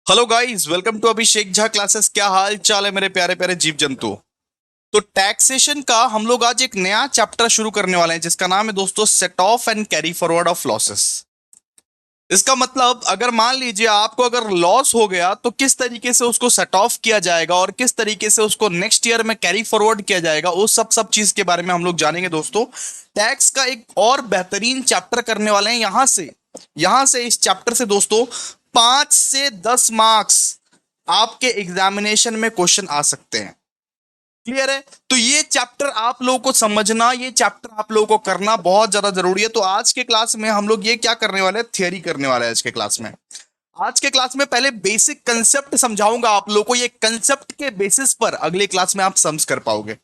Hello guys, welcome to Abhishek Jha classes. क्या हाल चाल है मेरे प्यारे प्यारे जीव जंतु। तो टैक्सेशन का हम लोग आज एक नया चैप्टर शुरू करने वाले हैं जिसका नाम है दोस्तों set of and carry forward of losses. इसका मतलब अगर मान लीजिए आपको अगर लॉस हो गया तो किस तरीके से उसको सेट ऑफ किया जाएगा और किस तरीके से उसको नेक्स्ट ईयर में कैरी फॉरवर्ड किया जाएगा, उस सब चीज के बारे में हम लोग जानेंगे दोस्तों। टैक्स का एक और बेहतरीन चैप्टर करने वाले हैं यहां से इस चैप्टर से दोस्तों 5 से 10 मार्क्स आपके एग्जामिनेशन में क्वेश्चन आ सकते हैं। क्लियर है? तो ये चैप्टर आप लोगों को समझना, ये चैप्टर आप लोगों को करना बहुत ज्यादा जरूरी है। तो आज के क्लास में हम लोग ये क्या करने वाले हैं, थियरी करने वाले हैं। आज के क्लास में पहले बेसिक कंसेप्ट समझाऊंगा आप लोगों को। ये कंसेप्ट के बेसिस पर अगले क्लास में आप सम्स कर पाओगे।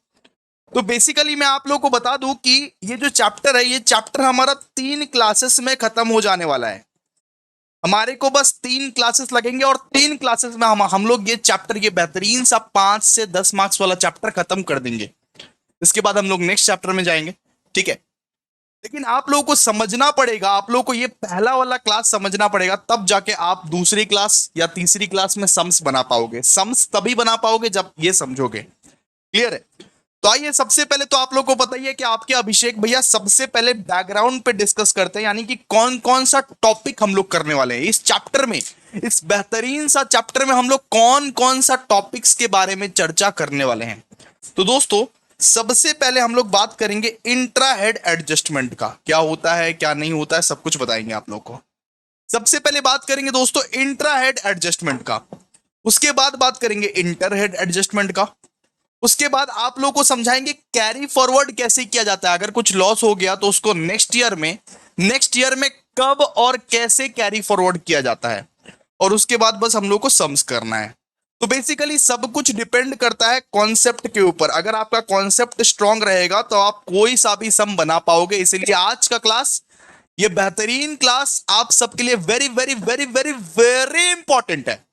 तो बेसिकली मैं आप लोगों को बता दूं कि ये जो चैप्टर है, ये चैप्टर हमारा 3 क्लासेस में खत्म हो जाने वाला है। हमारे को बस 3 क्लासेस लगेंगे और 3 क्लासेस में हम लोग ये चैप्टर, ये बेहतरीन सा 5 से 10 मार्क्स वाला चैप्टर खत्म कर देंगे। इसके बाद हम लोग नेक्स्ट चैप्टर में जाएंगे। ठीक है, लेकिन आप लोगों को समझना पड़ेगा, आप लोगों को ये पहला वाला क्लास समझना पड़ेगा, तब जाके आप दूसरी क्लास या तीसरी क्लास में सम्स बना पाओगे। सम्स तभी बना पाओगे जब ये समझोगे। क्लियर है? तो आइए, सबसे पहले तो आप लोग को पता ही है कि आपके अभिषेक भैया सबसे पहले बैकग्राउंड पे डिस्कस करते हैं, यानी कि कौन कौन सा टॉपिक हम लोग करने वाले हैं इस चैप्टर में। इस बेहतरीन सा चैप्टर में हम लोग कौन कौन सा टॉपिक्स के बारे में चर्चा करने वाले हैं। तो दोस्तों, सबसे पहले हम लोग बात करेंगे इंट्रा हेड एडजस्टमेंट का। क्या होता है, क्या नहीं होता है, सब कुछ बताएंगे आप लोग को। सबसे पहले बात करेंगे दोस्तों इंट्रा हेड एडजस्टमेंट का। उसके बाद बात करेंगे इंटर हेड एडजस्टमेंट का। उसके बाद आप लोगों को समझाएंगे कैरी फॉरवर्ड कैसे किया जाता है। अगर कुछ लॉस हो गया तो उसको नेक्स्ट ईयर में कब और कैसे कैरी फॉरवर्ड किया जाता है। और उसके बाद बस हम लोग को सम्स करना है। तो बेसिकली सब कुछ डिपेंड करता है कॉन्सेप्ट के ऊपर। अगर आपका कॉन्सेप्ट स्ट्रांग रहेगा तो आप कोई सा भी सम बना पाओगे। इसीलिए आज का क्लास, ये बेहतरीन क्लास आप सबके लिए very very very very very important है।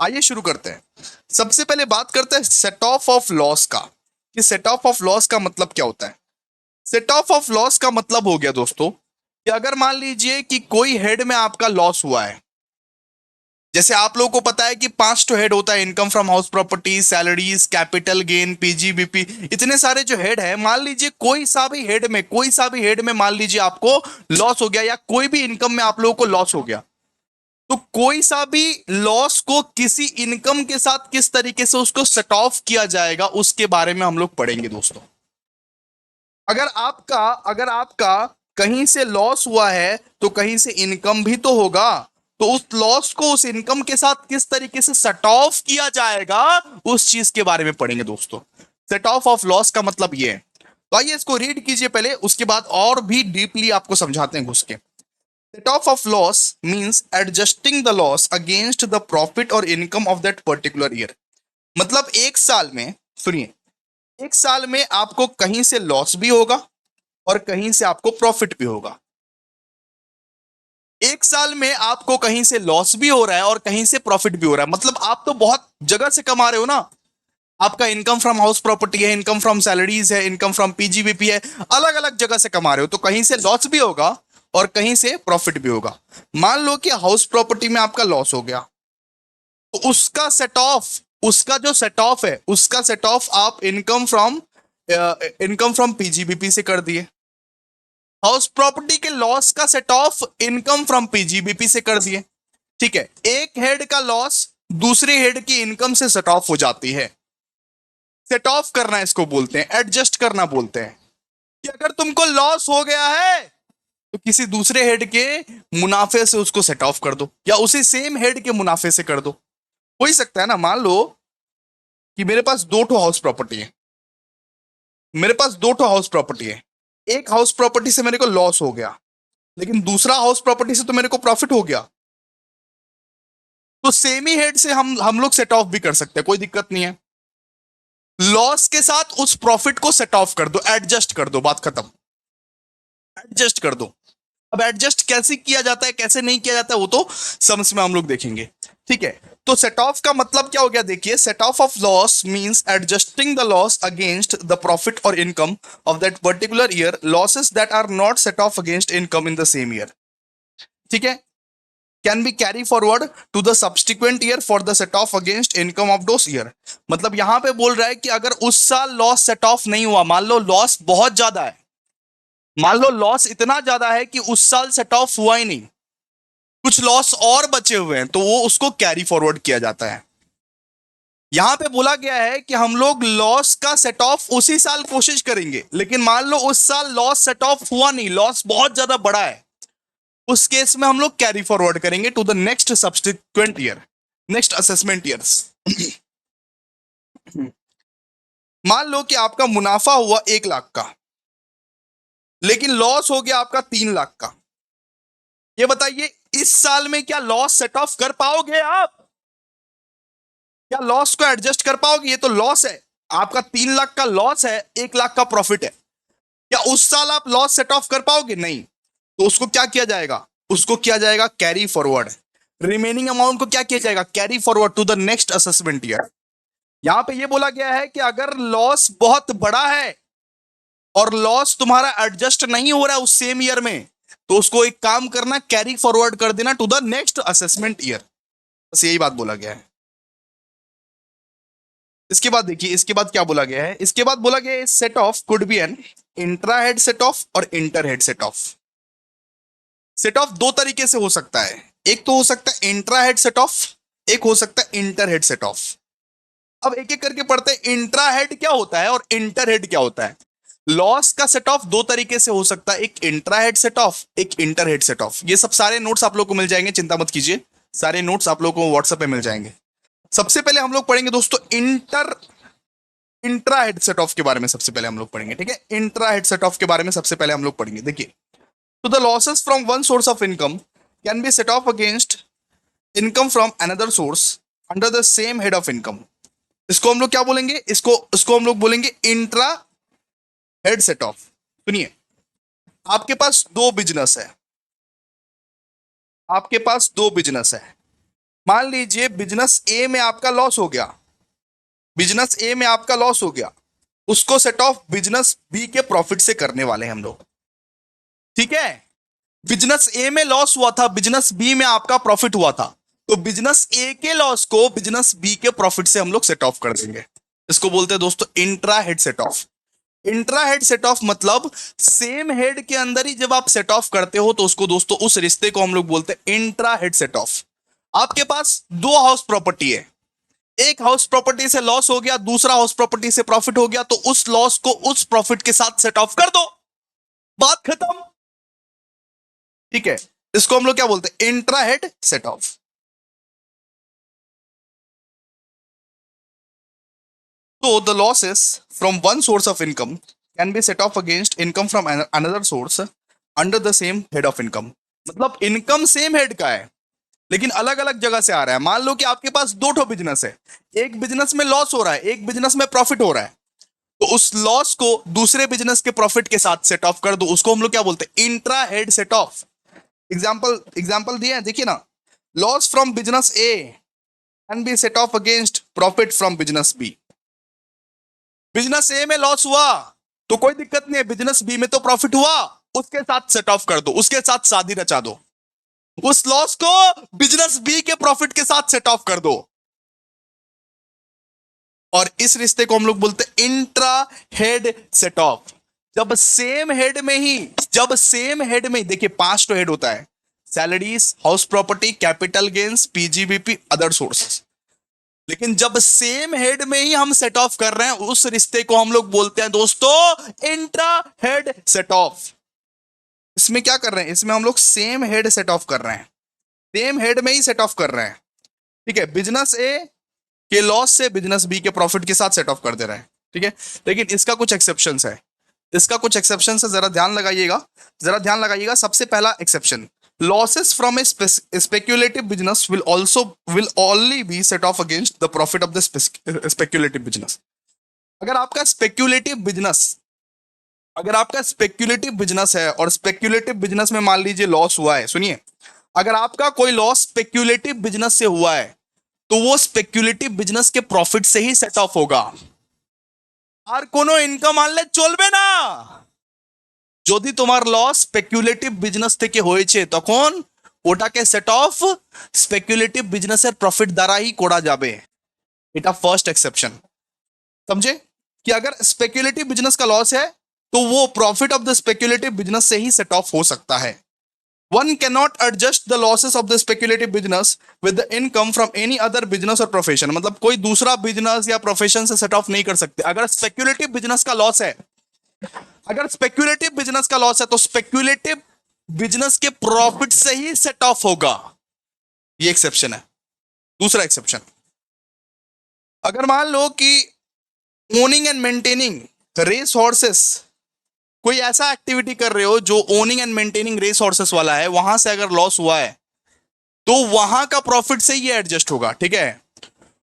आइए शुरू करते हैं। सबसे पहले बात करते हैं सेट ऑफ ऑफ लॉस का, कि सेट ऑफ ऑफ लॉस का मतलब क्या होता है। सेट ऑफ ऑफ लॉस का मतलब हो गया दोस्तों कि अगर मान लीजिए कि कोई हेड में आपका लॉस हुआ है। जैसे आप लोगों को पता है कि 5 हेड होता है, income from house property, salaries, capital gain, PGBP, इतने सारे जो हेड है। मान लीजिए कोई सा भी हेड में मान लीजिए आपको लॉस हो गया, या कोई भी इनकम में आप लोगों को लॉस हो गया। तो कोई सा भी लॉस को किसी इनकम के साथ किस तरीके से उसको सेट ऑफ किया जाएगा, उसके बारे में हम लोग पढ़ेंगे दोस्तों। अगर आपका कहीं से लॉस हुआ है तो कहीं से इनकम भी तो होगा। तो उस लॉस को उस इनकम के साथ किस तरीके से सेट ऑफ किया जाएगा, उस चीज के बारे में पढ़ेंगे दोस्तों। सेट ऑफ ऑफ लॉस का मतलब ये है। तो आइए इसको रीड कीजिए पहले, उसके बाद और भी डीपली आपको समझाते हैं घुस के। Set off of loss means adjusting the loss against the profit or income of that particular year। मतलब एक साल में, सुनिए, एक साल में आपको कहीं से लॉस भी होगा और कहीं से आपको प्रॉफिट भी होगा। एक साल में आपको कहीं से लॉस भी हो रहा है और कहीं से प्रॉफिट भी हो रहा है। मतलब आप तो बहुत जगह से कमा रहे हो ना। आपका इनकम फ्रॉम हाउस प्रॉपर्टी है, इनकम फ्रॉम सैलरीज है, इनकम फ्रॉम पीजीबीपी है, अलग अलग जगह से कमा रहे हो। तो कहीं से लॉस भी होगा और कहीं से प्रॉफिट भी होगा। मान लो कि हाउस प्रॉपर्टी में आपका लॉस हो गया, तो उसका सेट ऑफ आप इनकम फ्रॉम पीजीबीपी से कर दिए। हाउस प्रॉपर्टी के लॉस का set of income from PGBP से कर दिए। ठीक है, एक हेड का लॉस दूसरे हेड की इनकम से सेट ऑफ हो जाती है। सेट ऑफ करना इसको बोलते हैं, एडजस्ट करना बोलते हैं। कि अगर तुमको लॉस हो गया है तो किसी दूसरे हेड के मुनाफे से उसको सेट ऑफ कर दो, या उसी सेम हेड के मुनाफे से कर दो। हो ही सकता है ना। मान लो कि मेरे पास दो ठो हाउस प्रॉपर्टी है। एक हाउस प्रॉपर्टी से मेरे को लॉस हो गया, लेकिन दूसरा हाउस प्रॉपर्टी से तो मेरे को प्रॉफिट हो गया। तो सेम ही हेड से हम लोग सेट ऑफ भी कर सकते हैं, कोई दिक्कत नहीं है। लॉस के साथ उस प्रॉफिट को सेट ऑफ कर दो, एडजस्ट कर दो, बात खत्म। एडजस्ट कर दो। अब एडजस्ट कैसे किया जाता है, कैसे नहीं किया जाता है, वो तो समझ में हम लोग देखेंगे। ठीक है, तो सेट ऑफ का मतलब क्या हो गया, देखिए। Set off off loss means adjusting the loss against the profit और income of that particular year, losses that are not set off against income in the same year. ठीक है, can be carry forward to the subsequent year for the set off against income of those year. मतलब यहां पे बोल रहा है कि अगर उस साल लॉस सेट ऑफ नहीं हुआ, मान लो लॉस बहुत ज्यादा है, मान लो लॉस इतना ज्यादा है कि उस साल सेट ऑफ हुआ ही नहीं, कुछ लॉस और बचे हुए हैं, तो वो उसको कैरी फॉरवर्ड किया जाता है। यहां पे बोला गया है कि हम लोग लॉस का सेट ऑफ उसी साल कोशिश करेंगे, लेकिन मान लो उस साल लॉस सेट ऑफ हुआ नहीं, लॉस बहुत ज्यादा बड़ा है, उस केस में हम लोग कैरी फॉरवर्ड करेंगे to the next subsequent year, next assessment years. मान लो कि आपका मुनाफा हुआ 1 लाख का, लेकिन लॉस हो गया आपका 3 लाख का। ये बताइए इस साल में क्या लॉस सेट ऑफ कर पाओगे आप? क्या लॉस को एडजस्ट कर पाओगे? ये तो लॉस है आपका, 3 लाख का लॉस है, 1 लाख का प्रॉफिट है। क्या उस साल आप लॉस सेट ऑफ कर पाओगे? नहीं। तो उसको क्या किया जाएगा? उसको किया जाएगा कैरी फॉरवर्ड। रिमेनिंग अमाउंट को क्या किया जाएगा? Carry forward to the next assessment year. यहां पे ये बोला गया है कि अगर लॉस बहुत बड़ा है और लॉस तुम्हारा एडजस्ट नहीं हो रहा है उस सेम ईयर में, तो उसको एक काम करना, कैरी फॉरवर्ड कर देना to the next assessment year. बस यही बात बोला गया है। इसके बाद देखिए, इसके बाद क्या बोला गया है? इसके बाद बोला गया है set off could be an intra head set off और inter head set off. Set off दो तरीके से हो सकता है, एक तो हो सकता है इंट्रा हेड सेट ऑफ, एक हो सकता है इंटर हेड सेट ऑफ। अब एक एक करके पढ़ते हैं, इंट्रा हेड क्या होता है और इंटर हेड क्या होता है। लॉस का सेट ऑफ दो तरीके से हो सकता है, एक इंट्रा हेड सेट ऑफ, एक इंटर हेड सेट ऑफ। ये सब सारे नोट्स आप लोग को मिल जाएंगे, चिंता मत कीजिए, सारे नोट्स आप लोग को व्हाट्सएप पे मिल जाएंगे। सबसे पहले हम लोग पढ़ेंगे दोस्तों इंट्रा हेड सेट ऑफ के बारे में सबसे पहले हम लोग पढ़ेंगे, ठीक है। इंट्रा हेड सेट ऑफ के बारे में सबसे पहले हम लोग पढ़ेंगे। देखिए, तो the losses from one source of income can be set off against income from another source under the same head of income. इसको हम लोग क्या बोलेंगे? इसको हम लोग बोलेंगे इंट्रा हेड सेट ऑफ। सुनिए, आपके पास दो बिजनेस है, आपके पास दो बिजनेस है। मान लीजिए बिजनेस ए में आपका लॉस हो गया, बिजनेस ए में आपका लॉस हो गया, उसको सेट ऑफ बिजनेस बी के प्रॉफिट से करने वाले हैं हम लोग, ठीक है। बिजनेस ए में लॉस हुआ था, बिजनेस बी में आपका प्रॉफिट हुआ था, तो बिजनेस ए के लॉस को बिजनेस बी के प्रॉफिट से हम लोग सेट ऑफ कर देंगे। इसको बोलते हैं दोस्तों intra head set of. Intra head set off मतलब सेम हेड के अंदर ही जब आप सेट ऑफ करते हो तो उसको दोस्तों, उस रिश्ते को हम लोग बोलते हैं इंट्रा हेड सेट ऑफ। आपके पास दो हाउस प्रॉपर्टी है, एक हाउस प्रॉपर्टी से लॉस हो गया, दूसरा हाउस प्रॉपर्टी से प्रॉफिट हो गया, तो उस लॉस को उस प्रॉफिट के साथ सेट ऑफ कर दो, बात खत्म, ठीक है। इसको हम लोग क्या बोलते हैं? Intra head set of. So the losses from one source of income can be set off against income from another source under the same head of income। मतलब इनकम सेम हेड का है लेकिन अलग अलग जगह से आ रहा है। मान लो कि आपके पास दो ठो बिजनेस है, एक बिजनेस में लॉस हो रहा है, एक बिजनेस में प्रॉफिट हो रहा है, तो उस लॉस को दूसरे बिजनेस के प्रॉफिट के साथ सेट ऑफ कर दो, उसको हम लोग क्या बोलते हैं? Intra head set off. Example दिए हैं, देखिए ना, loss from business A can be set off against profit from business B. Business A में लॉस हुआ तो कोई दिक्कत नहीं है, बिजनेस बी में तो प्रॉफिट हुआ, उसके साथ सेट ऑफ कर दो, उसके साथ शादी रचा दो, उस लॉस को बिजनेस बी के प्रॉफिट के साथ सेट ऑफ कर दो। और इस रिश्ते को हम लोग बोलते हैं इंट्रा हेड सेट ऑफ। जब सेम हेड में ही, जब सेम हेड में, देखिए 5 तो हेड होता है, salaries, house property, capital gains, PGBP, other sources, लेकिन जब सेम हेड में ही हम सेट ऑफ कर रहे हैं, उस रिश्ते को हम लोग बोलते हैं दोस्तों इंट्रा हेड सेट ऑफ। इसमें क्या कर रहे हैं? इसमें हम लोग सेम हेड सेट ऑफ कर रहे हैं, सेम हेड में ही सेट ऑफ कर रहे हैं, ठीक है। बिजनेस ए के लॉस से बिजनेस बी के प्रॉफिट के साथ सेट ऑफ कर दे रहे हैं, ठीक है। लेकिन इसका कुछ एक्सेप्शंस है, इसका कुछ एक्सेप्शंस है, जरा ध्यान लगाइएगा, जरा ध्यान लगाइएगा। सबसे पहला exception, losses from a speculative business will only be set off against the profit of the speculative business। अगर आपका स्पेक्यूलेटिव बिजनेस, अगर आपका स्पेक्यूलेटिव बिजनेस है और स्पेक्यूलेटिव बिजनेस में मान लीजिए लॉस हुआ है, सुनिए, अगर आपका कोई लॉस स्पेक्यूलेटिव बिजनेस से हुआ है तो वो स्पेक्यूलेटिव बिजनेस के प्रॉफिट से ही सेट ऑफ होगा। আর কোনো ইনকাম আনলে চলবে না। যদি তোমার লস স্পেকুলেটিভ বিজনেস থেকে হয়েছে তখন ওটাকে সেট অফ স্পেকুলেটিভ বিজনেসের প্রফিট দ্বারা ही कोड़ा যাবে। এটা फर्स्ट एक्सेप्शन, समझे कि अगर स्पेक्युलेटिव बिजनेस का लॉस है तो वो profit of the speculative business से ही सेट ऑफ हो सकता है। One can not adjust the losses of the speculative business with the income from any other business और प्रोफेशन, मतलब कोई दूसरा बिजनेस या प्रोफेशन से सेट ऑफ नहीं कर सकते। अगर स्पेक्युलेटिव बिजनेस का लॉस है, अगर स्पेक्युलेटिव बिजनेस का लॉस है तो स्पेक्युलेटिव बिजनेस के प्रॉफिट से ही सेट ऑफ होगा। ये एक्सेप्शन है। दूसरा एक्सेप्शन, अगर मान लो कि owning and maintaining race horses, कोई ऐसा एक्टिविटी कर रहे हो जो owning and maintaining race horses वाला है, वहां से अगर लॉस हुआ है तो वहां का प्रॉफिट से ये एडजस्ट होगा, ठीक है।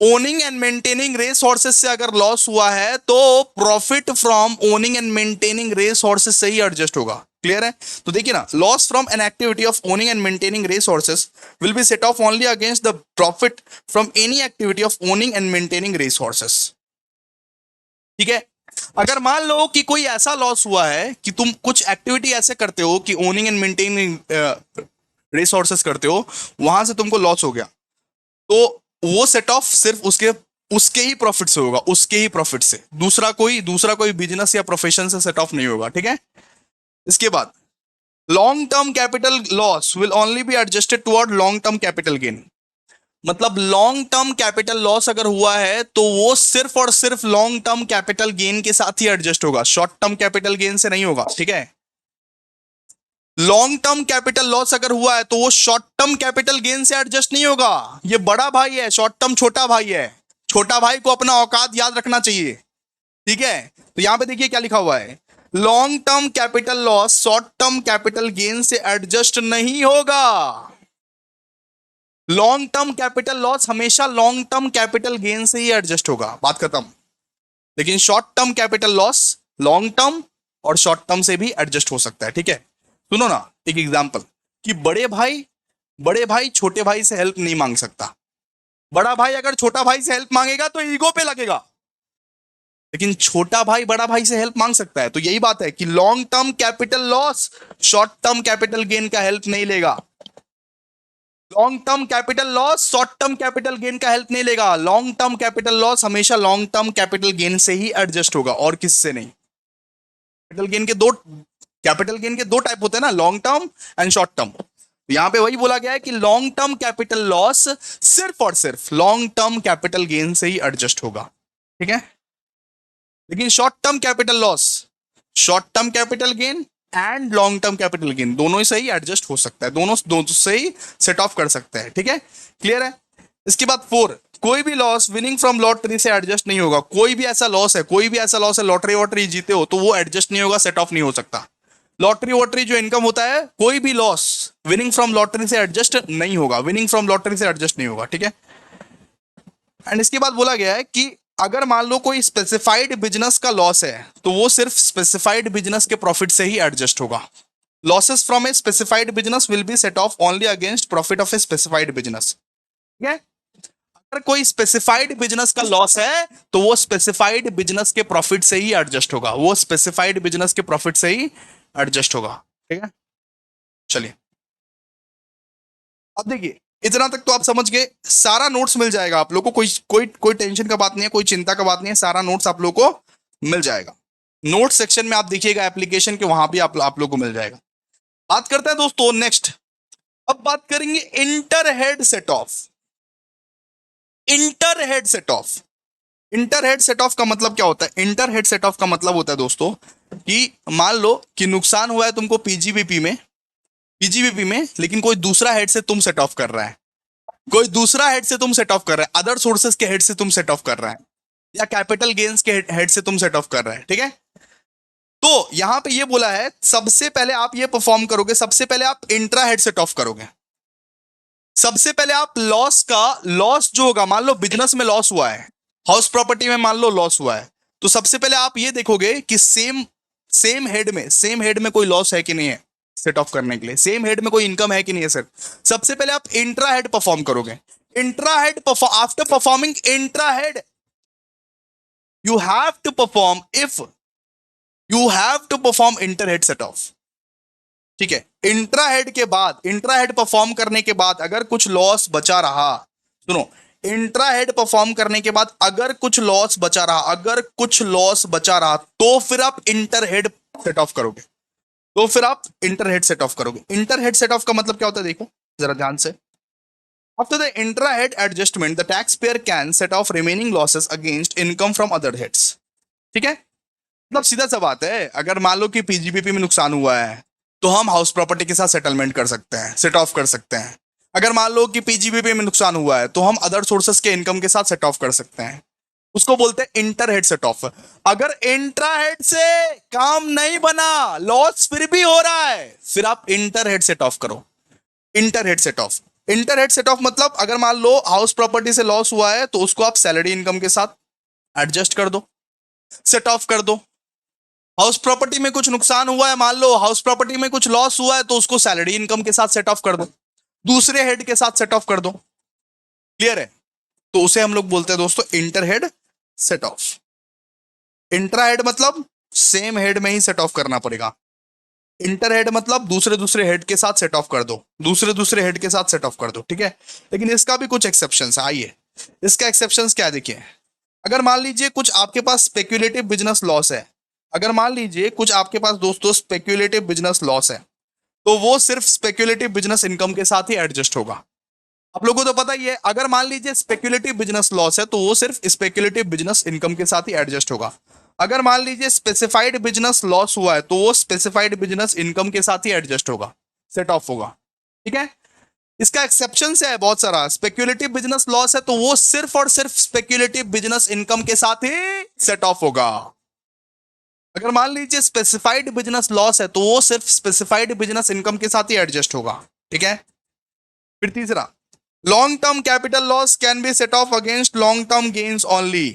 Owning and maintaining race horses से अगर लॉस हुआ है तो profit from owning and maintaining race horses से ही एडजस्ट होगा। क्लियर है? तो देखिए ना, loss from an activity of owning and maintaining race horses will be set off only against the profit from any activity of owning and maintaining race horses. ठीक है। अगर मान लो कि कोई ऐसा लॉस हुआ है कि तुम कुछ एक्टिविटी ऐसे करते हो कि owning and maintaining race horses करते हो, वहां से तुमको लॉस हो गया, तो वो सेट ऑफ सिर्फ उसके उसके ही प्रॉफिट से होगा, उसके ही प्रॉफिट से, दूसरा कोई बिजनेस या प्रोफेशन से सेट ऑफ नहीं होगा। ठीक है। इसके बाद long term capital loss will only be adjusted toward long term capital gain, मतलब लॉन्ग टर्म कैपिटल लॉस अगर हुआ है तो वो सिर्फ और सिर्फ लॉन्ग टर्म कैपिटल गेन के साथ ही एडजस्ट होगा, शॉर्ट टर्म कैपिटल गेन से नहीं होगा। ठीक है। लॉन्ग टर्म कैपिटल लॉस अगर हुआ है तो वो शॉर्ट टर्म कैपिटल गेन से एडजस्ट नहीं होगा। ये बड़ा भाई है, शॉर्ट टर्म छोटा भाई है, छोटा भाई को अपना औकात याद रखना चाहिए। ठीक है। तो यहां पे देखिए क्या लिखा हुआ है, long term capital loss short term capital gain से एडजस्ट नहीं होगा। लॉन्ग टर्म कैपिटल लॉस हमेशा लॉन्ग टर्म कैपिटल गेन से ही एडजस्ट होगा, बात खत्म। लेकिन short term capital loss long term और शॉर्ट टर्म से भी एडजस्ट हो सकता है। ठीक है। सुनो ना एक एग्जांपल, कि बड़े भाई छोटे भाई से हेल्प नहीं मांग सकता। बड़ा भाई अगर छोटा भाई से हेल्प मांगेगा तो ईगो पे लगेगा, लेकिन छोटा भाई बड़ा भाई से हेल्प मांग सकता है। तो यही बात है कि long term capital loss short term capital gain का हेल्प नहीं लेगा। Long term capital loss short term capital gain का हेल्प नहीं लेगा। लॉन्ग टर्म कैपिटल लॉस हमेशा लॉन्ग टर्म कैपिटल गेन से ही एडजस्ट होगा और किससे नहीं। कैपिटल गेन के दो टाइप होते हैं ना, long term and short term. यहां पे वही बोला गया है कि लॉन्ग टर्म कैपिटल लॉस सिर्फ और सिर्फ लॉन्ग टर्म कैपिटल गेन से ही एडजस्ट होगा। ठीक है। लेकिन short term capital loss short term capital gain and long term capital gain दोनों से ही एडजस्ट हो सकता है, दोनों से ही सेट ऑफ कर सकते हैं। ठीक है। क्लियर है? इसके बाद 4, कोई भी लॉस विनिंग फ्रॉम लॉटरी से एडजस्ट नहीं होगा। कोई भी ऐसा लॉस है, लॉटरी वॉटरी जीते हो तो वो एडजस्ट नहीं होगा, सेट ऑफ नहीं हो सकता। लॉटरी वॉटरी जो इनकम होता है, कोई भी लॉस विनिंग फ्रॉम लॉटरी से एडजस्ट नहीं होगा, विनिंग फ्रॉम लॉटरी से एडजस्ट नहीं होगा। ठीक है। एंड इसके बाद बोला गया है कि अगर मान लो कोई स्पेसिफाइड बिजनेस का लॉस है तो वो सिर्फ स्पेसिफाइड बिजनेस के प्रॉफिट से ही एडजस्ट होगा। Losses from a specified business will be set off only against profit of a specified business. ठीक है। अगर कोई स्पेसिफाइड बिजनेस का लॉस है तो वो स्पेसिफाइड बिजनेस के प्रॉफिट से ही एडजस्ट होगा, वो स्पेसिफाइड बिजनेस के प्रॉफिट से ही एडजस्ट होगा। ठीक है। चलिए अब देखिए, इतना तक तो आप समझ गए। सारा नोट्स मिल जाएगा आप लोग को, कोई कोई कोई टेंशन का बात नहीं है, कोई चिंता का बात नहीं है, सारा नोट्स आप लोग को मिल जाएगा। नोट सेक्शन में आप देखिएगा एप्लीकेशन के, वहां भी आप लोग को मिल जाएगा। बात करते हैं दोस्तों नेक्स्ट। अब बात करेंगे inter head set of. Inter head set of, inter head set of का मतलब क्या होता है? इंटर हेड सेट ऑफ का मतलब होता है दोस्तों कि मान लो कि नुकसान हुआ है तुमको पीजीबीपी में, लेकिन कोई दूसरा हेड से तुम सेट ऑफ कर रहा है, अदर सोर्सेस के हेड से तुम सेट ऑफ कर रहा है, या कैपिटल गेन्स के हेड से तुम सेट ऑफ कर रहा है। ठीक है। तो यहां पे ये बोला है सबसे पहले आप ये परफॉर्म करोगे, सबसे पहले आप इंट्रा हेड सेट ऑफ करोगे। सबसे पहले आप लॉस जो होगा, मान लो बिजनेस में लॉस हुआ है, हाउस प्रॉपर्टी में मान लो लॉस हुआ है, तो सबसे पहले आप ये देखोगे कि सेम हेड में कोई लॉस है कि नहीं है सेट ऑफ करने के लिए, सेम हेड में कोई इनकम है कि नहीं है सर। सबसे पहले आप इंट्रा हेड परफॉर्म करोगे। After performing intra head you have to perform inter head set off. ठीक है, इंट्रा हेड परफॉर्म करने के बाद अगर कुछ लॉस बचा रहा, सुनो, इंट्रा हेड परफॉर्म करने के बाद अगर कुछ लॉस बचा रहा, तो फिर आप इंटर हेड सेट ऑफ करोगे। इंटर हेड सेट ऑफ का मतलब क्या होता है, देखो जरा ध्यान से। After the intra head adjustment the tax payer can set of remaining losses against income from other heads. ठीक है, मतलब सीधा सा बात है, अगर मान लो कि पीजीबीपी में नुकसान हुआ है तो हम हाउस प्रॉपर्टी के साथ सेटलमेंट कर सकते हैं, सेट ऑफ कर सकते हैं। अगर मान लो कि पीजीबीपी में नुकसान हुआ है तो हम अदर सोर्सेस के इनकम के साथ सेट ऑफ कर सकते हैं, उसको बोलते हैं इंटर हेड सेट ऑफ। अगर इंट्रा हेड से काम नहीं बना, लॉस फिर भी हो रहा है, फिर आप इंटर हेड सेट ऑफ करो। इंटर हेड सेट ऑफ मतलब अगर मान लो हाउस प्रॉपर्टी से लॉस हुआ है तो उसको आप सैलरी इनकम के साथ एडजस्ट कर दो, सेट ऑफ कर दो। हाउस प्रॉपर्टी में कुछ नुकसान हुआ है, मान लो हाउस प्रॉपर्टी में कुछ लॉस हुआ है तो उसको सैलरी इनकम के साथ सेट ऑफ कर दो, दूसरे हेड के साथ सेट ऑफ कर दो। क्लियर है? तो उसे हम लोग बोलते हैं दोस्तों inter head set of. Intra head मतलब सेम हेड में ही सेट ऑफ करना पड़ेगा, इंटर हेड मतलब दूसरे हेड के साथ सेट ऑफ कर दो, दूसरे हेड के साथ सेट ऑफ कर दो। ठीक है, लेकिन इसका भी कुछ एक्सेप्शंस है। आइए, इसका एक्सेप्शंस क्या है, देखिए। अगर मान लीजिए कुछ आपके पास स्पेक्यूलेटिव बिजनेस लॉस है, अगर मान लीजिए कुछ आपके पास दोस्तों स्पेक्यूलेटिव बिजनेस लॉस है, तो वो सिर्फ स्पेक्यूलेटिव बिजनेस इनकम के साथ ही एडजस्ट होगा। आप लोगों को तो पता ही है, अगर मान लीजिए स्पेक्यूलेटिव बिजनेस लॉस है तो वो सिर्फ स्पेक्यूलेटिव बिजनेस इनकम के साथ ही एडजस्ट होगा। अगर मान लीजिए स्पेसिफाइड बिजनेस लॉस हुआ है तो वो स्पेसिफाइड बिजनेस इनकम के साथ ही एडजस्ट होगा, सेट ऑफ होगा। ठीक है, इसका एक्सेप्शन है बहुत सारा। स्पेक्यूलेटिव बिजनेस लॉस है तो वो सिर्फ और सिर्फ स्पेक्यूलेटिव बिजनेस इनकम के साथ ही सेट ऑफ होगा। अगर मान लीजिए स्पेसिफाइड बिजनेस लॉस है तो वो सिर्फ स्पेसिफाइड बिजनेस इनकम के साथ ही एडजस्ट होगा। ठीक है, फिर तीसरा, long term capital loss can be set off against long term gains only.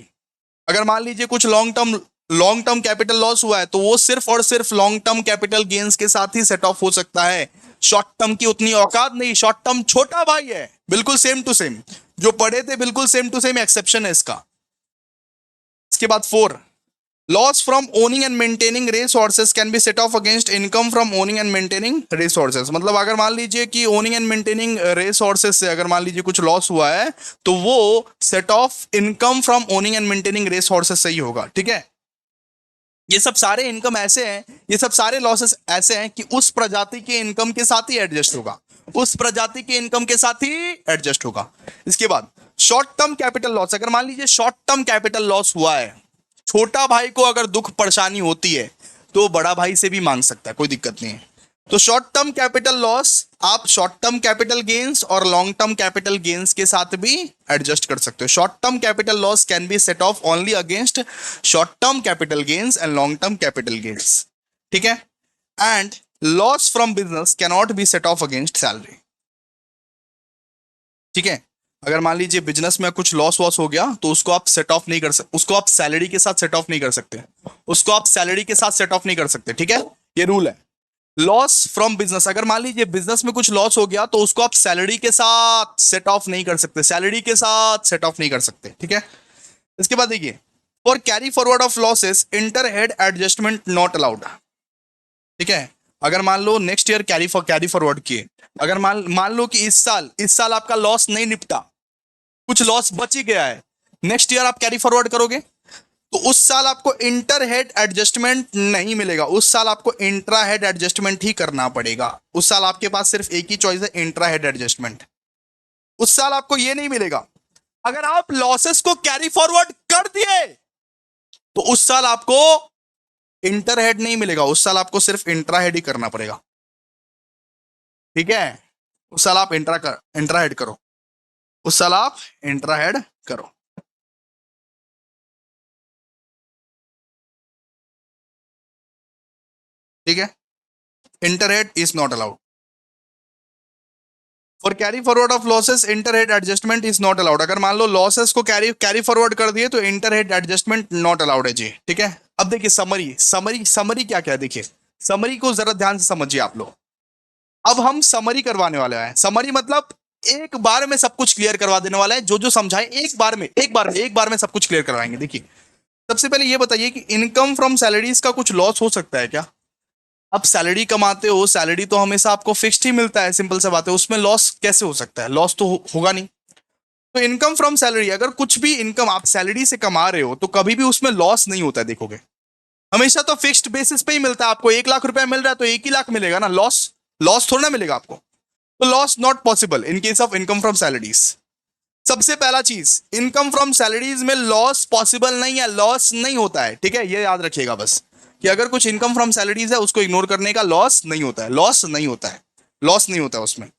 अगर मान लीजिए कुछ लॉन्ग टर्म कैपिटल लॉस हुआ है तो वो सिर्फ और सिर्फ लॉन्ग टर्म कैपिटल गेन्स के साथ ही सेट ऑफ हो सकता है। शॉर्ट टर्म की उतनी औकात नहीं, शॉर्ट टर्म छोटा भाई है, बिल्कुल सेम टू सेम जो पढ़े थे, बिल्कुल सेम टू सेम, एक्सेप्शन है इसका। इसके बाद 4, loss from owning and maintaining resources can be set off against income from owning and maintaining resources. मतलब अगर मान लीजिए कि ओनिंग एंड मेंटेनिंग रिसोर्सेज से अगर मान लीजिए कुछ लॉस हुआ है तो वो set of income from owning and maintaining resources से ही होगा। ठीक है, ये सब सारे इनकम ऐसे हैं, ये सब सारे लॉसेस ऐसे हैं कि उस प्रजाति के इनकम के साथ ही एडजस्ट होगा, उस प्रजाति के इनकम के साथ ही एडजस्ट होगा। इसके बाद शॉर्ट टर्म कैपिटल लॉस, अगर मान लीजिए शॉर्ट टर्म कैपिटल लॉस हुआ है, छोटा भाई को अगर दुख परेशानी होती है तो बड़ा भाई से भी मांग सकता है, कोई दिक्कत नहीं है। तो शॉर्ट टर्म कैपिटल लॉस आप शॉर्ट टर्म कैपिटल गेन्स और लॉन्ग टर्म कैपिटल गेन्स के साथ भी एडजस्ट कर सकते हो। Short term capital loss can be set off only against short term capital gains and long term capital gains. ठीक है, and loss from business can not be set off against salary. ठीक है, अगर मान लीजिए बिजनेस में कुछ loss was हो गया तो उसको आप सेट ऑफ नहीं कर सकते, उसको आप सैलरी के साथ सेट ऑफ नहीं कर सकते, उसको आप सैलरी के साथ सेट ऑफ नहीं कर सकते। ठीक है, ये रूल है। लॉस फ्रॉम बिजनेस, अगर मान लीजिए बिजनेस में कुछ लॉस हो गया तो उसको आप सैलरी के साथ सेट ऑफ नहीं कर सकते, सैलरी के साथ सेट ऑफ नहीं कर सकते। ठीक है, इसके बाद देखिए, for carry forward of losses inter head adjustment not allowed. ठीक है, अगर मान लो नेक्स्ट ईयर कैरी फॉरवर्ड किए, अगर मान लो कि इस साल आपका लॉस नहीं निपटा, कुछ लॉस बच ही गया है, नेक्स्ट ईयर आप कैरी फॉरवर्ड करोगे तो उस साल आपको इंटर हेड एडजस्टमेंट नहीं मिलेगा, उस साल आपको इंट्रा हेड एडजस्टमेंट ही करना पड़ेगा। उस साल आपके पास सिर्फ एक ही चॉइस है, इंट्रा हेड एडजस्टमेंट। उस साल आपको ये नहीं मिलेगा। अगर आप लॉसेस को कैरी फॉरवर्ड कर दिए तो उस साल आपको इंटर हेड नहीं मिलेगा, उस साल आपको सिर्फ इंट्रा हेड ही करना पड़ेगा। ठीक है, उस साल आप इंट्रा हेड करो, उस साल आप इंट्रा हेड करो। ठीक है, inter head is not allowed. For carry forward of losses inter head adjustment is not allowed. अगर मान लो लॉसेस को कैरी फॉरवर्ड कर दिए तो inter head adjustment not allowed है जी। ठीक है, अब देखिए समरी क्या क्या है, देखिए समरी को जरा ध्यान से समझिए आप लोग। अब हम समरी करवाने वाले हैं। समरी मतलब एक बार में सब कुछ क्लियर करवा देने वाला है, जो जो समझाए एक बार में सब कुछ क्लियर करवाएंगे। देखिए, सबसे पहले ये बताइए कि इनकम फ्रॉम सैलरीज का कुछ लॉस हो सकता है क्या? अब सैलरी कमाते हो, सैलरी तो हमेशा आपको फिक्स्ड ही मिलता है, सिंपल सा बात है, उसमें लॉस कैसे हो सकता है? लॉस तो होगा नहीं। तो इनकम फ्रॉम सैलरी, अगर कुछ भी इनकम आप सैलरी से कमा रहे हो तो कभी भी उसमें लॉस नहीं होता है, देखोगे हमेशा तो फिक्स्ड बेसिस पे ही मिलता है। आपको 1 लाख रुपया मिल रहा है तो 1 ही लाख मिलेगा ना, लॉस लॉस थोड़ा ना मिलेगा आपको। तो loss not possible in case of income from salaries. सबसे पहला चीज, इनकम फ्रॉम सैलरीज में लॉस पॉसिबल नहीं है, लॉस नहीं होता है, ठीक है, ये याद रखिएगा बस कि अगर कुछ इनकम फ्रॉम सैलरीज है उसको इग्नोर करने का, लॉस नहीं होता है, लॉस नहीं होता है, लॉस नहीं होता है उसमें।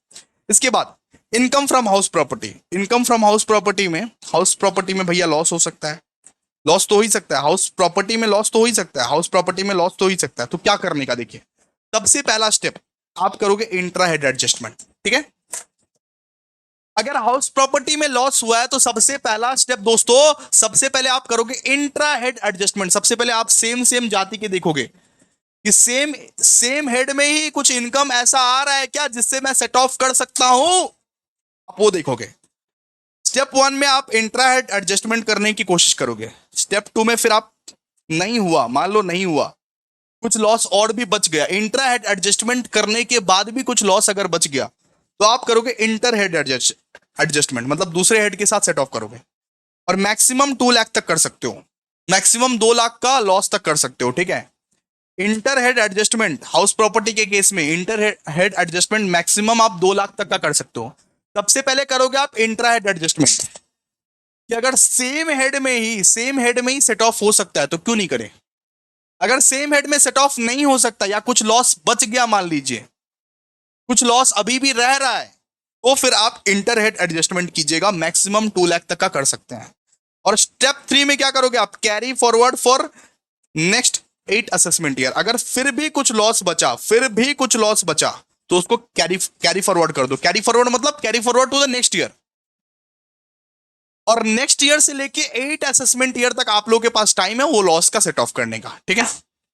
इसके बाद income from house property, income from house property में भैया लॉस हो सकता है, लॉस तो हो ही सकता है, हाउस प्रॉपर्टी में लॉस तो हो ही सकता है, हाउस प्रॉपर्टी में लॉस तो हो ही सकता है। तो क्या करने का, देखिए सबसे पहला स्टेप आप करोगे इंट्रा हेड एडजस्टमेंट, ठीक है। अगर हाउस प्रॉपर्टी में लॉस हुआ है तो सबसे पहला स्टेप दोस्तों, सबसे पहले आप करोगे इंट्रा हेड एडजस्टमेंट। सबसे पहले आप सेम सेम जाति के देखोगे कि सेम सेम हेड में ही कुछ इनकम ऐसा आ रहा है क्या जिससे मैं सेट ऑफ कर सकता हूं, आप वो देखोगे। स्टेप 1 में आप इंट्रा हेड एडजस्टमेंट करने की कोशिश करोगे। स्टेप 2 में फिर आप नहीं हुआ, मान लो नहीं हुआ, कुछ लॉस और भी बच गया, इंट्रा हेड एडजस्टमेंट करने के बाद भी कुछ लॉस अगर बच गया तो आप करोगे इंटर हेड एडजस्टमेंट, मतलब दूसरे हेड के साथ सेट ऑफ करोगे। और मैक्सिमम 2 लाख तक कर सकते हो, मैक्सिमम 2 लाख का लॉस तक कर सकते हो, ठीक है। Inter head adjustment house property के केस में इंटर हेड एडजस्टमेंट मैक्सिमम आप 2 लाख तक का कर सकते हो। सबसे पहले करोगे आप इंट्रा हेड एडजस्टमेंट कि अगर सेम हेड में ही सेट ऑफ हो सकता है तो क्यों नहीं करें। अगर सेम हेड में सेट ऑफ नहीं हो सकता या कुछ लॉस बच गया, मान लीजिए कुछ लॉस अभी भी रह रहा है, तो फिर आप इंटर हेड एडजस्टमेंट कीजिएगा, मैक्सिमम 2 लाख तक का कर सकते हैं। और स्टेप 3 में क्या करोगे आप, carry forward for next 8 assessment year. अगर फिर भी कुछ लॉस बचा, तो उसको कैरी फॉरवर्ड कर दो। कैरी फॉरवर्ड मतलब carry forward to the next year. और नेक्स्ट ईयर से लेके 8 असेसमेंट ईयर तक आप लोगों के पास टाइम है वो लॉस का सेट ऑफ करने का, ठीक है।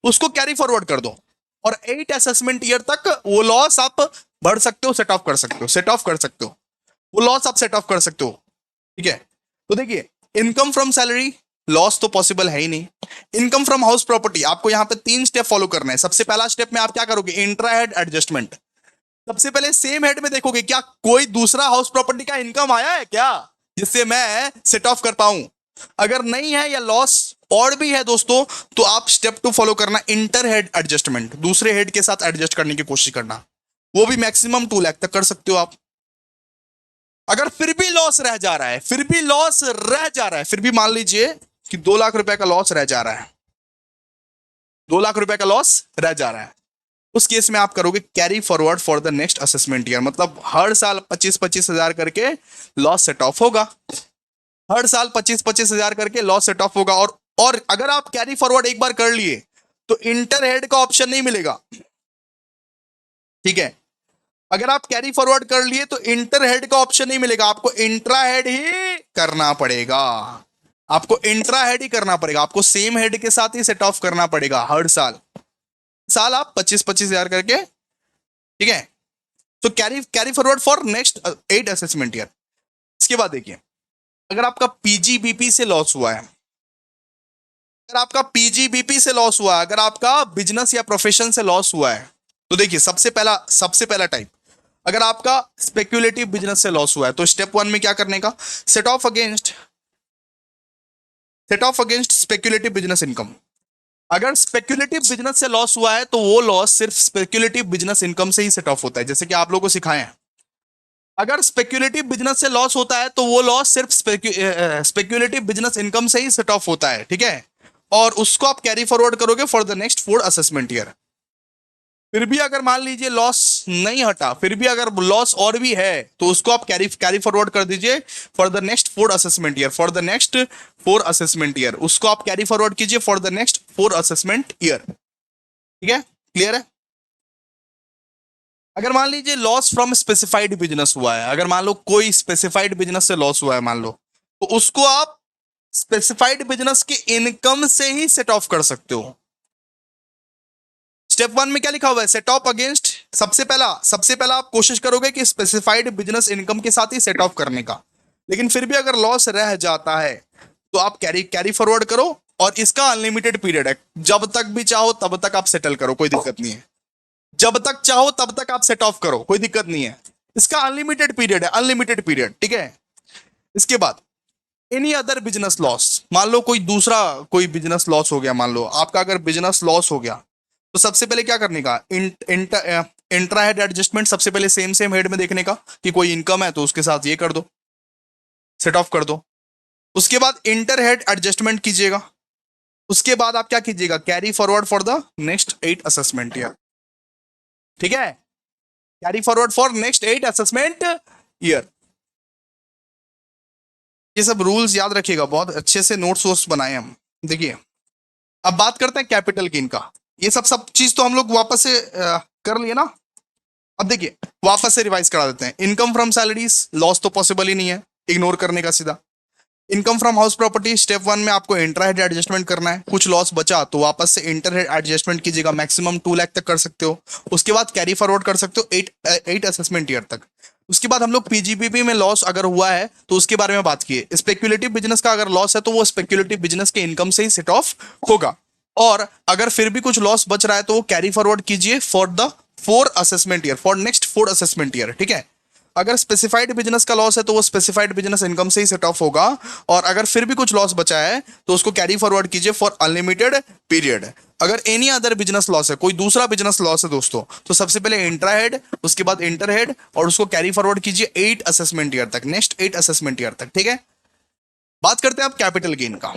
उसको कैरी फॉरवर्ड कर दो और 8 असेसमेंट ईयर तक वो लॉस आप बढ़ सकते हो, सेट ऑफ कर सकते हो, वो लॉस आप सेट ऑफ कर सकते हो, ठीक है। तो देखिए इनकम फ्रॉम सैलरी लॉस तो पॉसिबल है ही नहीं। इनकम फ्रॉम हाउस प्रॉपर्टी आपको यहां पे 3 स्टेप फॉलो करना है। सबसे पहला स्टेप में आप क्या करोगे, इंट्रा हेड एडजस्टमेंट। सबसे पहले सेम हेड में देखोगे क्या कोई दूसरा हाउस प्रॉपर्टी का इनकम आया है क्या जिससे मैं सेट ऑफ कर पाऊं। अगर नहीं है या लॉस और भी है दोस्तों, तो आप स्टेप 2 फॉलो करना, इंटर हेड एडजस्टमेंट, दूसरे हेड के साथ एडजस्ट करने की कोशिश करना, वो भी मैक्सिमम 2 लाख तक कर सकते हो आप। अगर फिर भी लॉस रह जा रहा है, फिर भी मान लीजिए कि 2 लाख रुपए का लॉस रह जा रहा है, 2 लाख रुपए का लॉस रह जा रहा है, उस केस में आप करोगे carry forward for the next assessment year. मतलब हर साल 25-25 हजार करके लॉस सेट ऑफ होगा, हर साल 25-25 हजार करके लॉस सेट ऑफ होगा। और अगर आप कैरी फॉरवर्ड एक बार कर लिए तो इंटर हेड का ऑप्शन नहीं मिलेगा, ठीक है। अगर आप कैरी फॉरवर्ड कर लिए तो इंटर हेड का ऑप्शन नहीं मिलेगा, आपको इंट्रा हेड ही करना पड़ेगा, आपको सेम हेड के साथ ही सेट ऑफ करना पड़ेगा हर साल आप 25-25 हजार करके, ठीक है। तो carry forward for next 8 assessment year. इसके बाद देखिए अगर आपका पीजीबीपी से लॉस हुआ है, अगर आपका बिजनेस या प्रोफेशन से लॉस हुआ है, तो देखिए सबसे पहला टाइप, अगर आपका स्पेक्युलेटिव बिजनेस से लॉस हुआ है तो स्टेप 1 में क्या करने का, set off against speculative business income. अगर स्पेक्युलेटिव बिजनेस से लॉस हुआ है तो वो लॉस सिर्फ स्पेक्युलेटिव बिजनेस इनकम से ही सेट ऑफ होता है, जैसे कि आप लोगों को सिखाए हैं। अगर स्पेक्युलेटिव बिजनेस से लॉस होता है तो वो लॉस सिर्फ स्पेक्युलेटिव बिजनेस इनकम से ही सेट ऑफ होता है, ठीक है। और उसको आप कैरी फॉरवर्ड करोगे for the next 4 assessment year. फिर भी अगर मान लीजिए लॉस नहीं हटा, फिर भी अगर लॉस और भी है तो उसको आप कैरी फॉरवर्ड कर दीजिए for the next 4 assessment year, उसको आप कैरी फॉरवर्ड कीजिए for the next 4 assessment year, ठीक है, क्लियर है। अगर मान लीजिए लॉस फ्रॉम स्पेसिफाइड बिजनेस हुआ है, अगर मान लो कोई स्पेसिफाइड बिजनेस से लॉस हुआ है मान लो, तो उसको आप स्पेसिफाइड बिजनेस की इनकम से ही सेट ऑफ कर सकते हो। स्टेप 1 में क्या लिखा हुआ है, सेट ऑफ अगेंस्ट, सबसे पहला आप कोशिश करोगे कि स्पेसिफाइड बिजनेस इनकम के साथ ही सेट ऑफ करने का, लेकिन फिर भी अगर लॉस रह जाता है तो आप कैरी फॉरवर्ड करो, और इसका अनलिमिटेड पीरियड है, जब तक भी चाहो तब तक आप सेटल करो, कोई दिक्कत नहीं है। जब तक चाहो तब तक आप सेट ऑफ करो, कोई दिक्कत नहीं है। इसका अनलिमिटेड पीरियड है, अनलिमिटेड पीरियड, ठीक है। इसके बाद एनी अदर बिजनेस लॉस, मान लो कोई दूसरा कोई बिजनेस लॉस हो गया, मान लो आपका अगर बिजनेस लॉस हो गया, तो सबसे पहले क्या करने का, इंट्रा हेड एडजस्टमेंट सबसे पहले सेम सेम हेड में देखने का कि कोई इनकम है तो उसके साथ ये कर दो, सेट ऑफ कर दो। उसके बाद इंटर हेड एडजस्टमेंट कीजिएगा। उसके बाद आप क्या कीजिएगा, carry forward for the next 8 assessment year, ठीक है। Carry forward for next 8 assessment year. ये सब रूल्स याद रखिएगा, बहुत अच्छे से नोट्स वोट्स बनाए हम। देखिए अब बात करते हैं कैपिटल गेन का। ये सब सब चीज तो हम लोग वापस से कर लिए ना। अब देखिए वापस से रिवाइज करा देते हैं। इनकम फ्रॉम सैलरीज, लॉस तो पॉसिबल ही नहीं है, इग्नोर करने का सीधा। Income from house property, step 1 में आपको इंट्रा हेड एडजस्टमेंट करना है। कुछ लॉस बचा तो वापस से इंटर हेड एडजस्टमेंट कीजिएगा, मैक्सिमम 2 लाख तक कर सकते हो। उसके बाद कैरी फॉरवर्ड कर सकते हो 8 असेसमेंट ईयर तक। उसके बाद हम लोग पीजीपीपी में लॉस अगर हुआ है तो उसके बारे में बात किए। स्पेक्युलेटिव बिजनेस का अगर लॉस है तो वो स्पेक्युलेटिव बिजनेस के इनकम से ही सेट ऑफ होगा। और अगर फिर भी कुछ लॉस बच रहा है तो वो कैरी फॉरवर्ड कीजिए for the 4 assessment year, for next 4 assessment year, ठीक है। अगर स्पेसिफाइड बिजनेस का लॉस है तो वो स्पेसिफाइड बिजनेस इनकम से ही सेट ऑफ होगा। और अगर फिर भी कुछ लॉस बचा है तो उसको कैरी फॉरवर्ड कीजिए फॉर अनलिमिटेड पीरियड। अगर एनी अदर बिजनेस लॉस है, कोई दूसरा बिजनेस लॉस है दोस्तों, तो सबसे पहले इंट्रा हेड, उसके बाद इंटर हेड, और उसको कैरी फॉरवर्ड कीजिए 8 असेसमेंट ईयर तक, नेक्स्ट 8 असेसमेंट ईयर तक, ठीक है। बात करते हैं अब कैपिटल गेन का।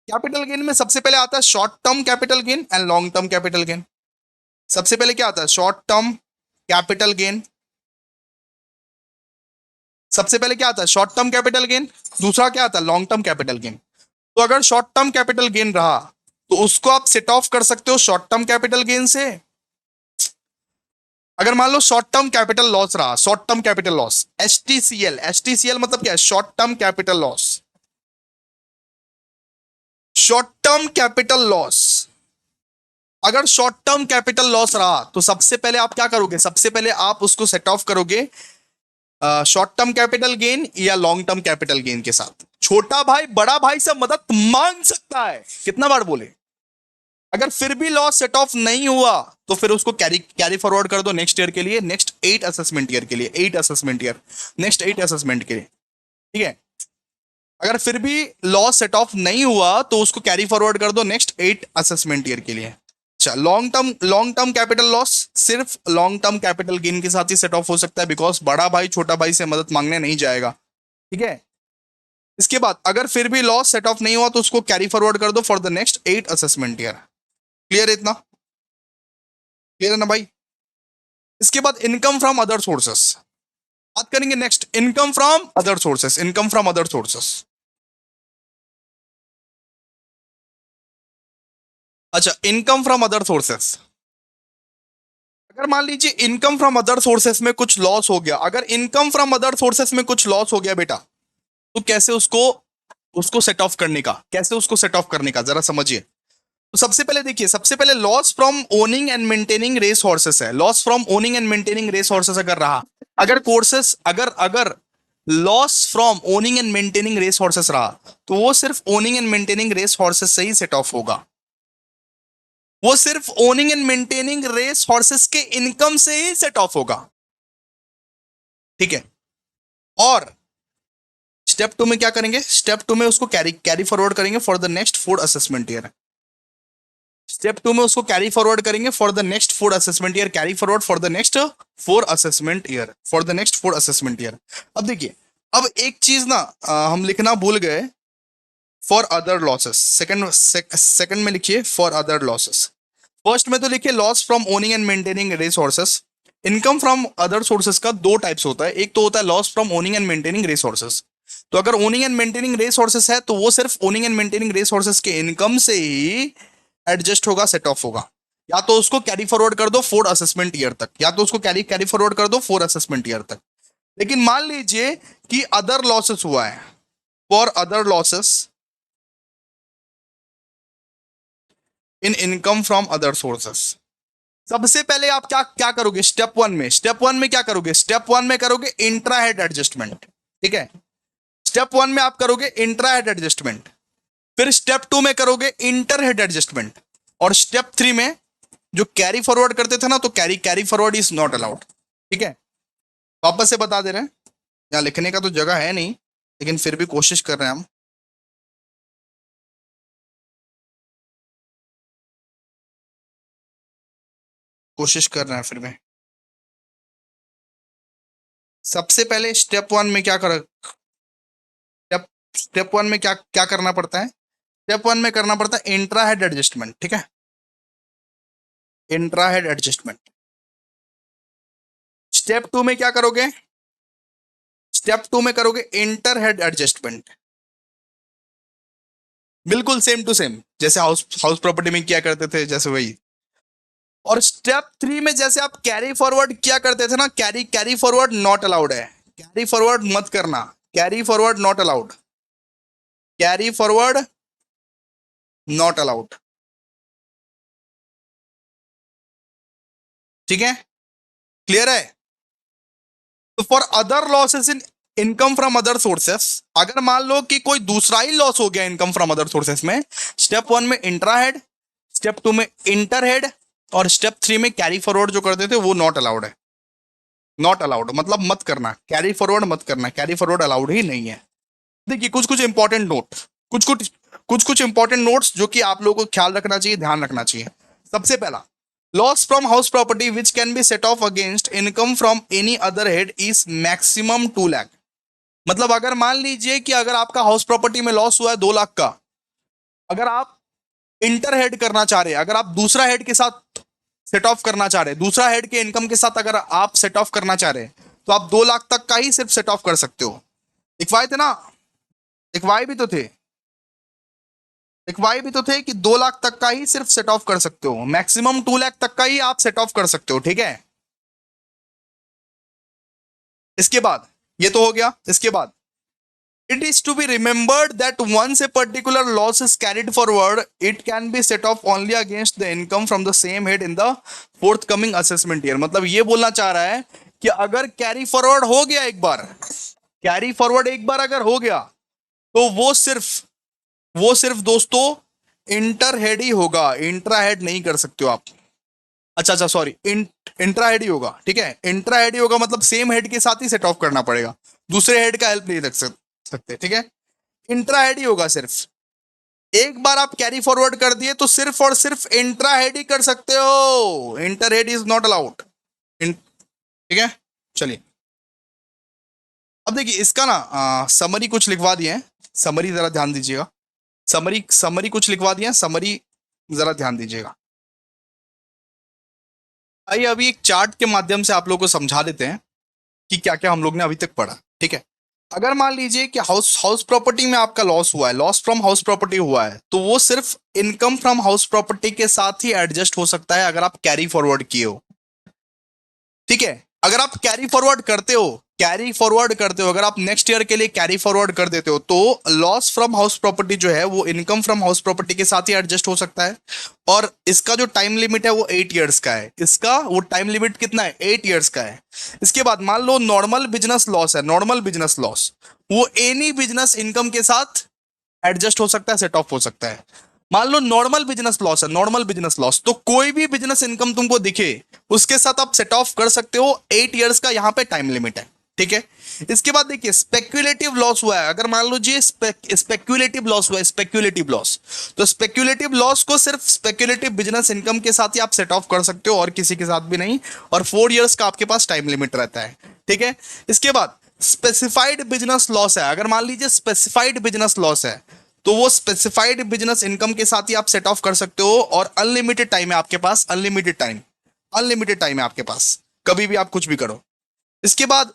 कैपिटल गेन में सबसे पहले आता है short term capital gain and long term capital gain. सबसे पहले क्या आता है, शॉर्ट टर्म कैपिटल गेन। सबसे पहले क्या आता है, शॉर्ट टर्म कैपिटल गेन। दूसरा क्या आता है, लॉन्ग टर्म कैपिटल गेन। तो अगर शॉर्ट टर्म कैपिटल गेन रहा तो उसको आप सेट ऑफ कर सकते हो शॉर्ट टर्म कैपिटल गेन से। अगर मान लो शॉर्ट टर्म कैपिटल लॉस रहा, शॉर्ट टर्म कैपिटल लॉस, एचटीसीएल, एचटीसीएल मतलब क्या है, short term capital loss. Short term capital loss, अगर शॉर्ट टर्म कैपिटल लॉस रहा तो सबसे पहले आप क्या करोगे, सबसे पहले आप उसको सेट ऑफ करोगे शॉर्ट टर्म कैपिटल गेन या लॉन्ग टर्म कैपिटल गेन के साथ। छोटा भाई बड़ा भाई से मदद मांग सकता है, कितना बार बोले। अगर फिर भी लॉस सेट ऑफ नहीं हुआ तो फिर उसको कैरी कैरी फॉरवर्ड कर दो नेक्स्ट ईयर के लिए, नेक्स्ट 8 असेसमेंट ईयर के लिए, 8 असेसमेंट ईयर, नेक्स्ट 8 असेसमेंट के लिए, ठीक है। अगर फिर भी लॉस सेट ऑफ नहीं हुआ तो उसको कैरी फॉरवर्ड कर दो नेक्स्ट 8 असेसमेंट ईयर के लिए। अच्छा, लॉन्ग टर्म कैपिटल लॉस सिर्फ लॉन्ग टर्म कैपिटल गेन के साथ ही सेट ऑफ हो सकता है, बिकॉज बड़ा भाई छोटा भाई से मदद मांगने नहीं जाएगा, ठीक है। इसके बाद अगर फिर भी लॉस सेट ऑफ नहीं हुआ तो उसको कैरी फॉरवर्ड कर दो for the next 8 assessment year. Clear है इतना, क्लियर है ना भाई। इसके बाद इनकम फ्रॉम अदर सोर्सेस बात करेंगे। Next income from other sources, income from other sources. अच्छा, इनकम फ्रॉम अदर सोर्सेस, अगर मान लीजिए इनकम फ्रॉम अदर सोर्सेस में कुछ लॉस हो गया, अगर इनकम फ्रॉम अदर सोर्सेस में कुछ लॉस हो गया बेटा, तो कैसे उसको उसको सेट ऑफ करने का, कैसे उसको सेट ऑफ करने का जरा समझिए। तो सबसे पहले देखिए, सबसे पहले loss from owning and maintaining race horses है। Loss from owning and maintaining race horses अगर रहा, अगर कोर्सेस अगर अगर loss from owning and maintaining race horses रहा तो वो सिर्फ owning and maintaining race horses से ही सेट ऑफ होगा। वो सिर्फ owning and maintaining race horses के इनकम से ही सेट ऑफ होगा, ठीक है। और स्टेप 2 में क्या करेंगे, स्टेप 2 में उसको कैरी कैरी फॉरवर्ड करेंगे for the next 4 assessment year. Step 2 में उसको कैरी फॉरवर्ड करेंगे for the next 4 assessment year, carry forward for the next 4 assessment year, for the next 4 assessment year. अब देखिए, अब एक चीज ना हम लिखना भूल गए, फॉर अदर लॉसेस। सेकंड में लिखिए फॉर अदर लॉसेस। फर्स्ट में तो लिखिए loss from owning and maintaining resources. Income from other sources का दो टाइप्स होता है, एक तो होता है loss from owning and maintaining resources. तो अगर ओनिंग एंड मेंटेनिंग रिसोर्सेस है तो वो सिर्फ ओनिंग एंड मेंटेनिंग रिसोर्सेस के इनकम से ही एडजस्ट होगा, सेट ऑफ होगा। या तो उसको कैरी फॉरवर्ड कर दो 4 असेसमेंट ईयर तक, या तो उसको कैरी कैरी फॉरवर्ड कर दो 4 असेसमेंट ईयर तक। लेकिन मान लीजिए कि अदर लॉसेस हुआ है, for other losses in income from other sources. सबसे पहले आप क्या क्या करोगे स्टेप 1 में, स्टेप 1 में क्या करोगे, स्टेप 1 में करोगे इंट्रा हेड एडजस्टमेंट, ठीक है। स्टेप 1 में आप करोगे इंट्रा हेड एडजस्टमेंट, फिर स्टेप 2 में करोगे इंटर हेड एडजस्टमेंट, और स्टेप 3 में जो कैरी फॉरवर्ड करते थे ना, तो carry carry forward is not allowed. ठीक है, वापस से बता दे रहे हैं, यहाँ लिखने का तो जगह है नहीं, लेकिन फिर भी कोशिश कर रहे हैं हम। कोशिश कर रहे हैं फिर भी। सबसे पहले स्टेप वन में क्या कर, स्टेप स्टेप वन में क्या क्या करना पड़ता है? स्टेप वन में करना पड़ता है इंट्रा हेड एडजस्टमेंट। ठीक है, intra head adjustment. Step two में क्या करोगे? स्टेप टू में करोगे इंटर हेड एडजस्टमेंट। बिल्कुल सेम टू सेम, जैसे हाउस हाउस प्रॉपर्टी में किया करते थे, जैसे वही। और स्टेप थ्री में जैसे आप कैरी फॉरवर्ड किया करते थे ना, carry carry forward not allowed है, कैरी फॉरवर्ड मत करना, carry forward not allowed, carry forward not allowed. ठीक है, क्लियर है? तो for other losses in income from other sources, अगर मान लो कि कोई दूसरा ही लॉस हो गया इनकम फ्रॉम अदर सोर्सेस में, स्टेप वन में इंट्रा हेड, स्टेप टू में इंटर हेड, और स्टेप थ्री में कैरी फॉरवर्ड जो करते थे वो नॉट अलाउड है। नॉट अलाउड मतलब मत करना, कैरी फॉरवर्ड मत करना, कैरी फॉरवर्ड अलाउड ही नहीं है। देखिए कुछ कुछ इंपॉर्टेंट नोट, कुछ इंपॉर्टेंट नोट्स जो कि आप लोगों को ख्याल रखना चाहिए, ध्यान रखना चाहिए। सबसे पहला, loss from house property which can be set off against income from any other head is maximum 2 lakh. मतलब अगर मान लीजिए कि अगर आपका हाउस प्रॉपर्टी में लॉस हुआ है 2 लाख का, अगर आप इंटर हेड करना चाह रहे हैं, अगर आप दूसरा हेड के साथ सेट ऑफ करना चाह रहे हैं, दूसरा हेड के इनकम के साथ अगर आप सेट ऑफ करना चाह रहे हैं, तो आप 2 लाख तक का ही सिर्फ सेट ऑफ कर सकते हो। लिखवाए थे ना, लिखवाए भी तो थे, लिखवाए भी तो थे कि 2 लाख तक का ही सिर्फ सेट ऑफ कर सकते हो, मैक्सिमम 2 लाख तक का ही आप सेट ऑफ कर सकते हो। ठीक है, इसके बाद ये तो हो गया। इसके बाद it is to be remembered that once a particular loss is carried forward, it can be set off only against the income from the same head in the forthcoming assessment year। मतलब ये बोलना चाह रहा है कि अगर carry forward हो गया एक बार, कैरी फॉरवर्ड एक बार अगर हो गया, तो वो सिर्फ दोस्तों इंटर हेड ही होगा, इंट्रा हेड नहीं कर सकते हो आप। अच्छा अच्छा सॉरी, इंट्रा हेड ही होगा। ठीक है, इंट्रा हेड ही होगा, मतलब सेम हेड के साथ ही सेट ऑफ करना पड़ेगा, दूसरे हेड का हेल्प नहीं रख सकते। ठीक है, इंट्रा हेड ही होगा सिर्फ। एक बार आप कैरी फॉरवर्ड कर दिए तो सिर्फ और सिर्फ इंट्रा हेड ही कर सकते हो, inter head is not allowed. ठीक है, चलिए अब देखिए इसका ना समरी कुछ लिखवा दिए हैं, समरी जरा ध्यान दीजिएगा, समरी समरी कुछ लिखवा दिए हैं, समरी जरा ध्यान दीजिएगा। आइए अभी एक चार्ट के माध्यम से आप लोगों को समझा देते हैं कि क्या क्या हम लोग ने अभी तक पढ़ा। ठीक है, अगर मान लीजिए कि हाउस हाउस प्रॉपर्टी में आपका लॉस हुआ है, लॉस फ्रॉम हाउस प्रॉपर्टी हुआ है, तो वो सिर्फ इनकम फ्रॉम हाउस प्रॉपर्टी के साथ ही एडजस्ट हो सकता है अगर आप कैरी फॉरवर्ड किए हो। ठीक है, अगर आप कैरी फॉरवर्ड करते हो, कैरी फॉरवर्ड करते हो, अगर आप नेक्स्ट ईयर के लिए कैरी फॉरवर्ड कर देते हो, तो लॉस फ्रॉम हाउस प्रॉपर्टी जो है वो इनकम फ्रॉम हाउस प्रॉपर्टी के साथ ही एडजस्ट हो सकता है। और इसका जो टाइम लिमिट है वो 8 ईयर्स का है, इसका वो टाइम लिमिट कितना है, 8 ईयर्स का है। इसके बाद मान लो नॉर्मल बिजनेस लॉस है, नॉर्मल बिजनेस लॉस वो एनी बिजनेस इनकम के साथ एडजस्ट हो सकता है, सेट ऑफ हो सकता है। मान लो नॉर्मल बिजनेस लॉस है, नॉर्मल बिजनेस लॉस, तो कोई भी बिजनेस इनकम तुमको दिखे उसके साथ आप सेट ऑफ कर सकते हो, 8 ईयर्स का यहाँ पे टाइम लिमिट है। ठीक है, इसके बाद देखिए स्पेक्युलेटिव लॉस हुआ है, अगर मान लो जी स्पेक्युलेटिव लॉस हुआ है, स्पेक्युलेटिव लॉस, तो स्पेक्युलेटिव लॉस को सिर्फ स्पेक्युलेटिव बिजनेस इनकम के साथ ही आप सेट ऑफ कर सकते हो और किसी के साथ भी नहीं, और 4 ईयर्स का आपके पास टाइम लिमिट रहता है। ठीक है, इसके बाद स्पेसिफाइड बिजनेस लॉस है, अगर मान लीजिए स्पेसिफाइड बिजनेस लॉस है, तो वो स्पेसिफाइड बिजनेस इनकम के साथ ही आप सेट ऑफ कर सकते हो, और अनलिमिटेड टाइम है आपके पास, अनलिमिटेड टाइम, अनलिमिटेड टाइम है आपके पास, कभी भी आप कुछ भी करो। इसके बाद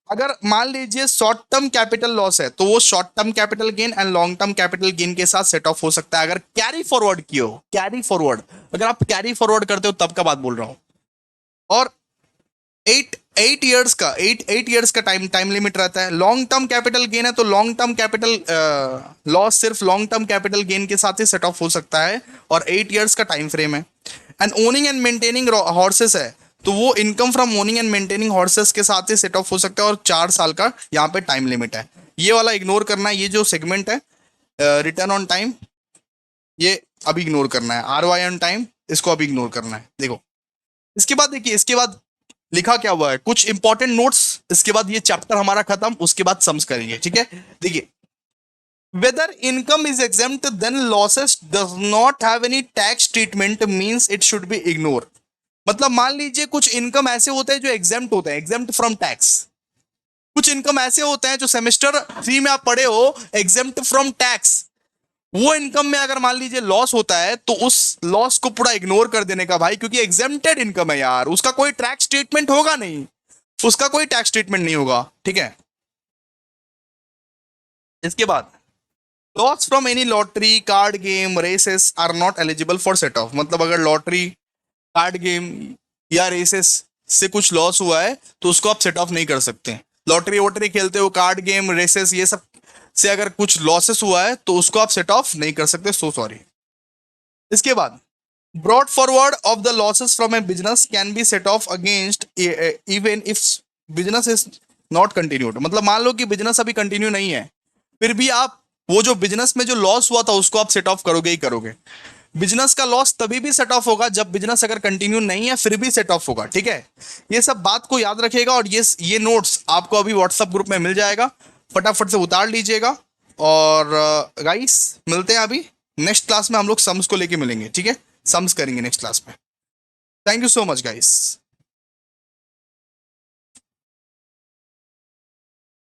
अगर मान लीजिए शॉर्ट टर्म कैपिटल लॉस है, तो वो short term capital gain and long term capital gain के साथ सेट ऑफ हो सकता है अगर कैरी फॉरवर्ड किए हो, कैरी फॉरवर्ड, अगर आप कैरी फॉरवर्ड करते हो तब का बात बोल रहा हूं। और 8 ईयर्स का टाइम लिमिट रहता है। लॉन्ग टर्म कैपिटल गेन है, तो लॉन्ग टर्म कैपिटल लॉस सिर्फ लॉन्ग टर्म कैपिटल गेन के साथ ही सेट ऑफ हो सकता है, और 8 ईयर्स का टाइम फ्रेम है। And owning and maintaining horses है, तो वो income from owning and maintaining horses के साथ ही सेट ऑफ हो सकता है, और 4 साल का यहाँ पे टाइम लिमिट है। ये वाला इग्नोर करना है, ये जो सेगमेंट है रिटर्न ऑन टाइम, ये अभी इग्नोर करना है। ROI ऑन टाइम इसको अभी इग्नोर करना है। देखो इसके बाद, देखिए इसके बाद लिखा क्या हुआ है, कुछ इंपॉर्टेंट नोट्स, इसके बाद ये चैप्टर हमारा खत्म, उसके बाद सम्स करेंगे, ठीक है। देखिए, whether income is exempt then losses does not have any tax treatment means it should be ignored। मतलब मान लीजिए कुछ इनकम ऐसे होते हैं जो एग्जेम्प्ट होते हैं, एग्जेम्प्ट फ्रॉम टैक्स। कुछ इनकम ऐसे होते हैं जो सेमेस्टर 3 में आप पढ़े हो, एग्जेम्प्ट फ्रॉम टैक्स। वो इनकम में अगर मान लीजिए लॉस होता है तो उस लॉस को पूरा इग्नोर कर देने का भाई, क्योंकि एग्जेम्प्टेड इनकम है यार, उसका कोई टैक्स ट्रीटमेंट होगा नहीं, उसका कोई टैक्स ट्रीटमेंट नहीं होगा, ठीक है। इसके बाद loss from any lottery, card game, races are not eligible for set off. मतलब अगर लॉटरी, कार्ड गेम या रेसेस से कुछ लॉस हुआ है तो उसको आप सेट ऑफ नहीं कर सकते। लॉटरी वोटरी खेलते हो, कार्ड गेम, रेसेस, ये सब से अगर कुछ लॉसेस हुआ है तो उसको आप सेट ऑफ नहीं कर सकते, सो सॉरी। इसके बाद brought forward of the losses from A business can be set off against even if business is not continued. मतलब मान लो कि बिजनेस अभी कंटिन्यू नहीं है, फिर भी आप वो जो बिजनेस में जो लॉस हुआ था उसको आप सेट ऑफ करोगे ही करोगे। बिजनेस का लॉस तभी भी सेट ऑफ होगा जब बिजनेस अगर कंटिन्यू नहीं है, फिर भी सेट ऑफ होगा, ठीक है। ये सब बात को याद रखिएगा, और ये नोट्स आपको अभी व्हाट्सएप ग्रुप में मिल जाएगा, फटाफट से उतार लीजिएगा। और गाइस मिलते हैं अभी नेक्स्ट क्लास में, हम लोग सम्स को लेके मिलेंगे, ठीक है। सम्स करेंगे नेक्स्ट क्लास में। Thank you so much guys.